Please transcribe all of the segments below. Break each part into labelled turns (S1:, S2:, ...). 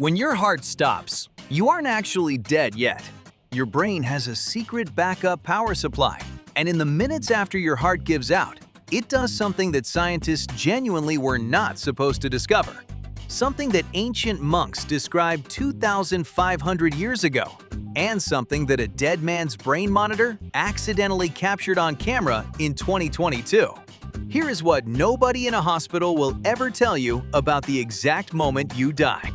S1: When your heart stops, you aren't actually dead yet. Your brain has a secret backup power supply, and in the minutes after your heart gives out, it does something that scientists genuinely were not supposed to discover. Something that ancient monks described 2,500 years ago, and something that a dead man's brain monitor accidentally captured on camera in 2022. Here is what nobody in a hospital will ever tell you about the exact moment you die.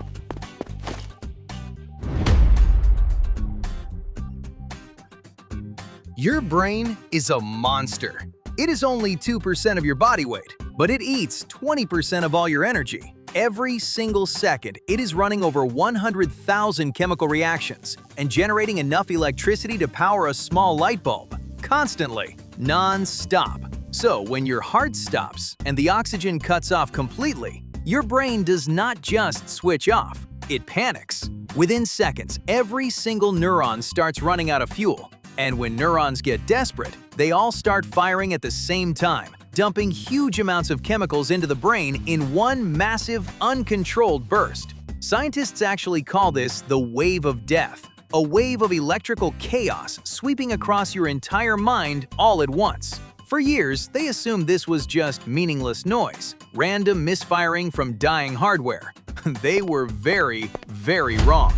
S1: Your brain is a monster. It is only 2% of your body weight, but it eats 20% of all your energy. Every single second, it is running over 100,000 chemical reactions and generating enough electricity to power a small light bulb, constantly, non-stop. So when your heart stops and the oxygen cuts off completely, your brain does not just switch off, it panics. Within seconds, every single neuron starts running out of fuel. And when neurons get desperate, they all start firing at the same time, dumping huge amounts of chemicals into the brain in one massive, uncontrolled burst. Scientists actually call this the wave of death, a wave of electrical chaos sweeping across your entire mind all at once. For years, they assumed this was just meaningless noise, random misfiring from dying hardware. They were very, very wrong.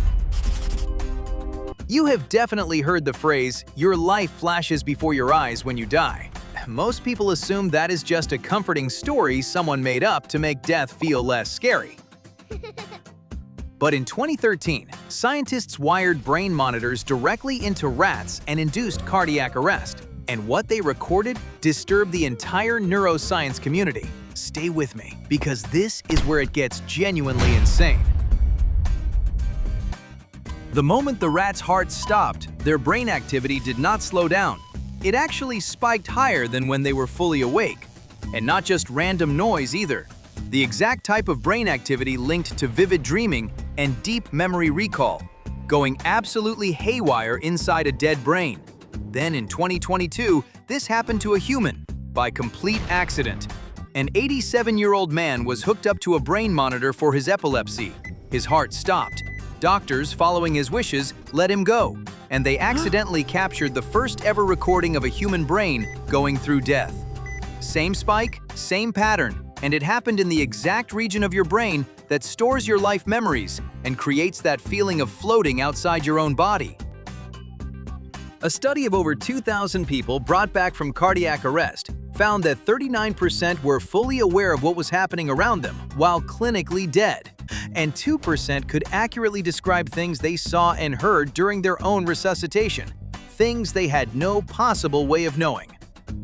S1: You have definitely heard the phrase, "your life flashes before your eyes when you die." Most people assume that is just a comforting story someone made up to make death feel less scary. But in 2013, scientists wired brain monitors directly into rats and induced cardiac arrest. And what they recorded disturbed the entire neuroscience community. Stay with me, because this is where it gets genuinely insane. The moment the rat's heart stopped, their brain activity did not slow down. It actually spiked higher than when they were fully awake. And not just random noise either. The exact type of brain activity linked to vivid dreaming and deep memory recall, going absolutely haywire inside a dead brain. Then in 2022, this happened to a human, by complete accident. An 87-year-old man was hooked up to a brain monitor for his epilepsy. His heart stopped. Doctors, following his wishes, let him go, and they accidentally captured the first ever recording of a human brain going through death. Same spike, same pattern, and it happened in the exact region of your brain that stores your life memories and creates that feeling of floating outside your own body. A study of over 2,000 people brought back from cardiac arrest found that 39% were fully aware of what was happening around them while clinically dead, and 2% could accurately describe things they saw and heard during their own resuscitation, things they had no possible way of knowing.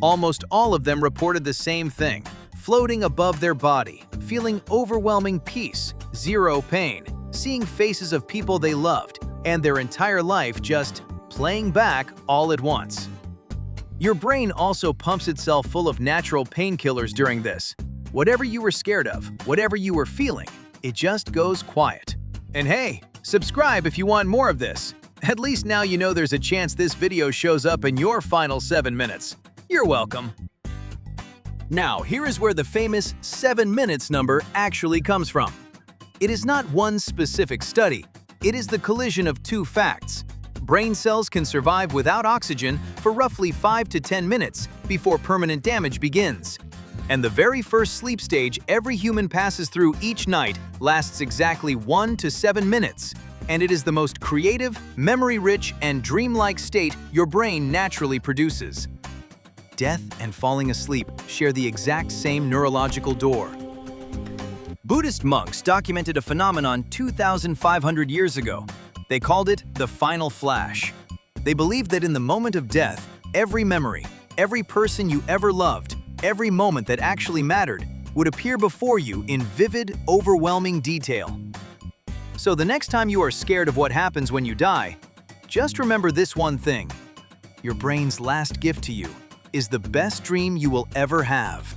S1: Almost all of them reported the same thing, floating above their body, feeling overwhelming peace, zero pain, seeing faces of people they loved, and their entire life just playing back all at once. Your brain also pumps itself full of natural painkillers during this. Whatever you were scared of, whatever you were feeling, it just goes quiet. And hey, subscribe if you want more of this. At least now you know there's a chance this video shows up in your final 7 minutes. You're welcome. Now, here is where the famous 7 minutes number actually comes from. It is not one specific study. It is the collision of two facts. Brain cells can survive without oxygen for roughly 5 to 10 minutes before permanent damage begins. And the very first sleep stage every human passes through each night lasts exactly 1 to 7 minutes. And it is the most creative, memory-rich, and dreamlike state your brain naturally produces. Death and falling asleep share the exact same neurological door. Buddhist monks documented a phenomenon 2,500 years ago. They called it the final flash. They believed that in the moment of death, every memory, every person you ever loved, every moment that actually mattered, would appear before you in vivid, overwhelming detail. So the next time you are scared of what happens when you die, just remember this one thing. Your brain's last gift to you is the best dream you will ever have.